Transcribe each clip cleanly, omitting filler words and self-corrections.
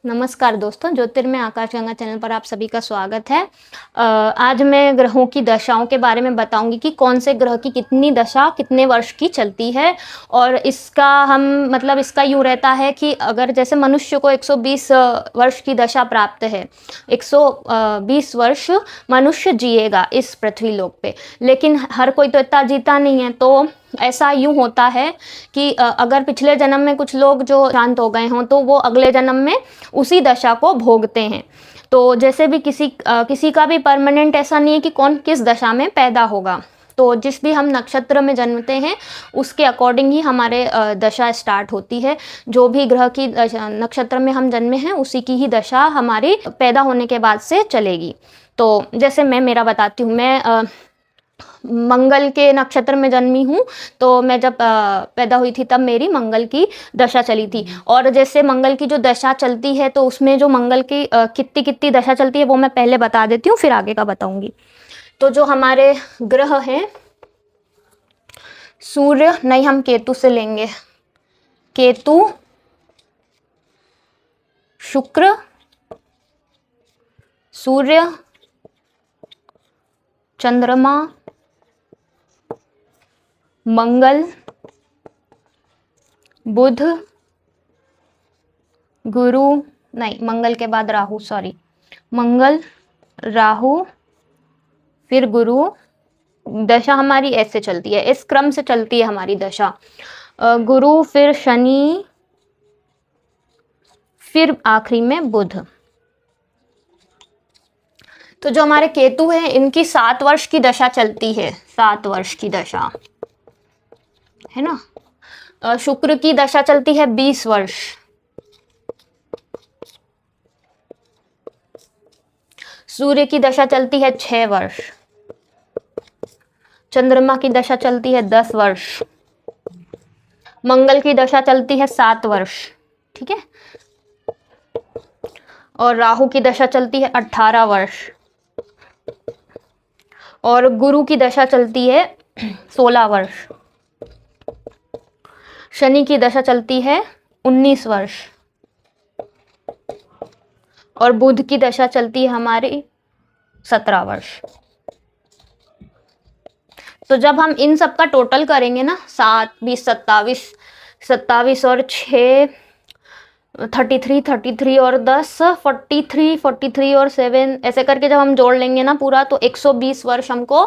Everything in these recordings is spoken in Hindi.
नमस्कार दोस्तों, ज्योतिर्मय आकाशगंगा चैनल पर आप सभी का स्वागत है। आज मैं ग्रहों की दशाओं के बारे में बताऊंगी कि कौन से ग्रह की कितनी दशा कितने वर्ष की चलती है। और इसका इसका यूँ रहता है कि अगर जैसे मनुष्य को 120 वर्ष की दशा प्राप्त है, 120 वर्ष मनुष्य जिएगा इस पृथ्वी लोक पे, लेकिन हर कोई तो इतना जीता नहीं है। तो ऐसा यूँ होता है कि अगर पिछले जन्म में कुछ लोग जो शांत हो गए हों तो वो अगले जन्म में उसी दशा को भोगते हैं। तो जैसे भी किसी का भी परमानेंट ऐसा नहीं है कि कौन किस दशा में पैदा होगा। तो जिस भी हम नक्षत्र में जन्मते हैं उसके अकॉर्डिंग ही हमारे दशा स्टार्ट होती है। जो भी ग्रह की नक्षत्र में हम जन्मे हैं उसी की ही दशा हमारी पैदा होने के बाद से चलेगी। तो जैसे मैं मेरा बताती हूँ, मैं मंगल के नक्षत्र में जन्मी हूँ। तो मैं जब पैदा हुई थी तब मेरी मंगल की दशा चली थी। और जैसे मंगल की जो दशा चलती है तो उसमें जो मंगल की कितनी कितनी दशा चलती है वो मैं पहले बता देती हूँ, फिर आगे का बताऊंगी। तो जो हमारे ग्रह हैं, सूर्य नहीं, हम केतु से लेंगे। केतु, शुक्र, सूर्य, चंद्रमा, मंगल, बुध, गुरु, नहीं मंगल के बाद राहु, सॉरी, मंगल, राहु, फिर गुरु। दशा हमारी ऐसे चलती है, इस क्रम से चलती है हमारी दशा। गुरु, फिर शनि, फिर आखिरी में बुध। तो जो हमारे केतु हैं इनकी 7 वर्ष की दशा चलती है, 7 वर्ष की दशा है ना। शुक्र की दशा चलती है 20 वर्ष। सूर्य की दशा चलती है 6 वर्ष। चंद्रमा की दशा चलती है 10 वर्ष। मंगल की दशा चलती है 7 वर्ष, ठीक है। और राहु की दशा चलती है 18 वर्ष। और गुरु की दशा चलती है 16 वर्ष। शनि की दशा चलती है 19 वर्ष। और बुध की दशा चलती है हमारी 17 वर्ष। तो जब हम इन सब का टोटल करेंगे ना, 7, 20, 27 और 6 33 और 10 43 और 7, ऐसे करके जब हम जोड़ लेंगे ना पूरा, तो 120 वर्ष हमको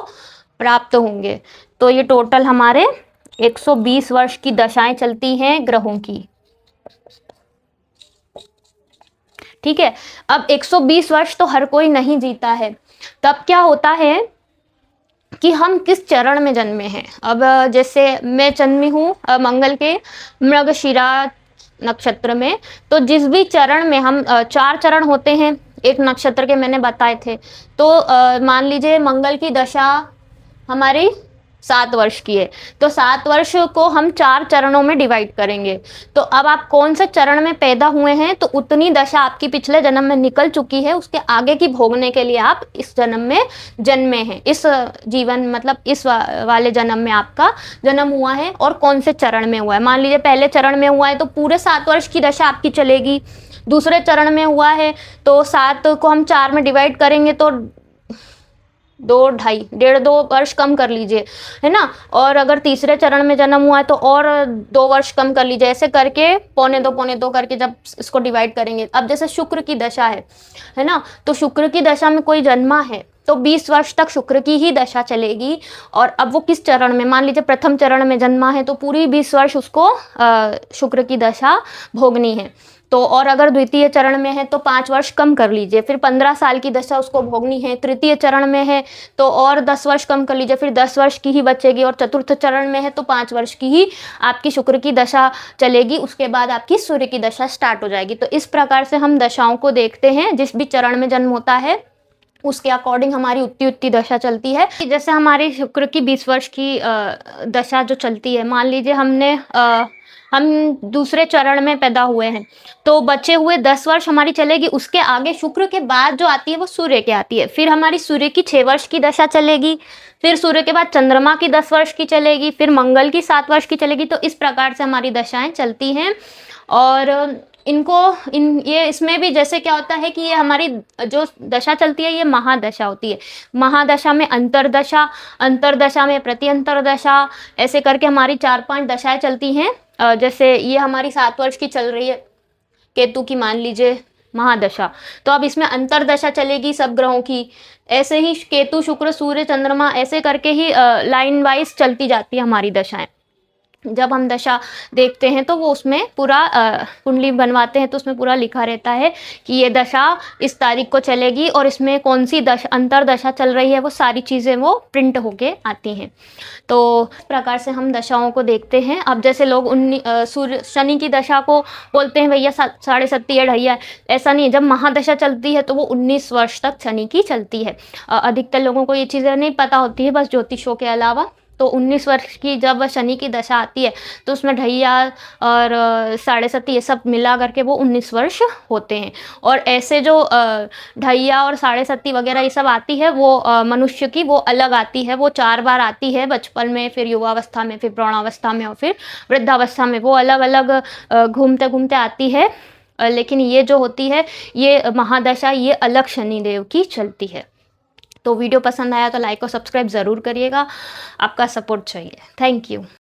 प्राप्त होंगे। तो ये टोटल हमारे 120 वर्ष की दशाएं चलती हैं ग्रहों की, ठीक है। अब 120 वर्ष तो हर कोई नहीं जीता है। तब क्या होता है कि हम किस चरण में जन्मे हैं। अब जैसे मैं जन्मी हूँ मंगल के मृगशिरा नक्षत्र में। तो जिस भी चरण में हम 4 चरण होते हैं एक नक्षत्र के, मैंने बताए थे। तो मान लीजिए मंगल की दशा हमारी 7 वर्ष की है, तो 7 वर्ष को हम 4 चरणों में डिवाइड करेंगे। तो अब आप कौन से चरण में पैदा हुए हैं तो उतनी दशा आपकी पिछले जन्म में निकल चुकी है, उसके आगे की भोगने के लिए आप इस जन्म में जन्मे हैं। इस जीवन इस वाले जन्म में आपका जन्म हुआ है और कौन से चरण में हुआ है। मान लीजिए पहले चरण में हुआ है तो पूरे 7 वर्ष की दशा आपकी चलेगी। दूसरे चरण में हुआ है तो 7 को हम 4 में डिवाइड करेंगे तो 1.5 वर्ष कम कर लीजिए, है ना। और अगर तीसरे चरण में जन्म हुआ है तो और 2 वर्ष कम कर लीजिए। ऐसे करके पौने दो करके जब इसको डिवाइड करेंगे। अब जैसे शुक्र की दशा है ना, तो शुक्र की दशा में कोई जन्मा है तो 20 वर्ष तक शुक्र की ही दशा चलेगी। और अब वो किस चरण में, मान लीजिए प्रथम चरण में जन्मा है तो पूरी 20 वर्ष उसको शुक्र की दशा भोगनी है। तो और अगर द्वितीय चरण में है तो 5 वर्ष कम कर लीजिए, फिर 15 साल की दशा उसको भोगनी है। तृतीय चरण में है तो और 10 वर्ष कम कर लीजिए, फिर 10 वर्ष की ही बचेगी। और चतुर्थ चरण में है तो 5 वर्ष की ही आपकी शुक्र की दशा चलेगी। उसके बाद आपकी सूर्य की दशा स्टार्ट हो जाएगी। तो इस प्रकार से हम दशाओं को देखते हैं। जिस भी चरण में जन्म होता है उसके अकॉर्डिंग हमारी उतनी दशा चलती है। जैसे हमारी शुक्र की 20 वर्ष की दशा जो चलती है, मान लीजिए हम दूसरे चरण में पैदा हुए हैं तो बचे हुए 10 वर्ष हमारी चलेगी। उसके आगे शुक्र के बाद जो आती है वो सूर्य की आती है। फिर हमारी सूर्य की 6 वर्ष की दशा चलेगी। फिर सूर्य के बाद चंद्रमा की 10 वर्ष की चलेगी। फिर मंगल की 7 वर्ष की चलेगी। तो इस प्रकार से हमारी दशाएं चलती हैं। और ये इसमें भी जैसे क्या होता है कि ये हमारी जो दशा चलती है ये महादशा होती है। महादशा में अंतरदशा, अंतरदशा में प्रत्यंतरदशा, ऐसे करके हमारी 4-5 दशाएं चलती हैं। जैसे ये हमारी 7 वर्ष की चल रही है केतु की, मान लीजिए महादशा, तो अब इसमें अंतरदशा चलेगी सब ग्रहों की। ऐसे ही केतु, शुक्र, सूर्य, चंद्रमा, ऐसे करके ही लाइन वाइज चलती जाती है हमारी दशाएं। जब हम दशा देखते हैं तो वो उसमें पूरा कुंडली बनवाते हैं तो उसमें पूरा लिखा रहता है कि ये दशा इस तारीख को चलेगी और इसमें कौन सी अंतरदशा चल रही है, वो सारी चीज़ें वो प्रिंट होके आती हैं। तो इस प्रकार से हम दशाओं को देखते हैं। अब जैसे लोग सूर्य शनि की दशा को बोलते हैं भैया 7.5 या ढैया, ऐसा नहीं है। जब महादशा चलती है तो वो 19 वर्ष तक शनि की चलती है। अधिकतर लोगों को ये चीज़ें नहीं पता होती है, बस ज्योतिषों के अलावा। तो 19 वर्ष की जब शनि की दशा आती है तो उसमें ढैया और 7.5 ये सब मिला करके वो 19 वर्ष होते हैं। और ऐसे जो ढैया और 7.5 वगैरह ये सब आती है वो मनुष्य की वो अलग आती है। वो 4 बार आती है, बचपन में, फिर युवावस्था में, फिर प्रौढ़ावस्था में और फिर वृद्धावस्था में। वो अलग अलग घूमते घूमते आती है। लेकिन ये जो होती है ये महादशा, ये अलग शनिदेव की चलती है। तो वीडियो पसंद आया तो लाइक और सब्सक्राइब ज़रूर करिएगा, आपका सपोर्ट चाहिए। Thank you.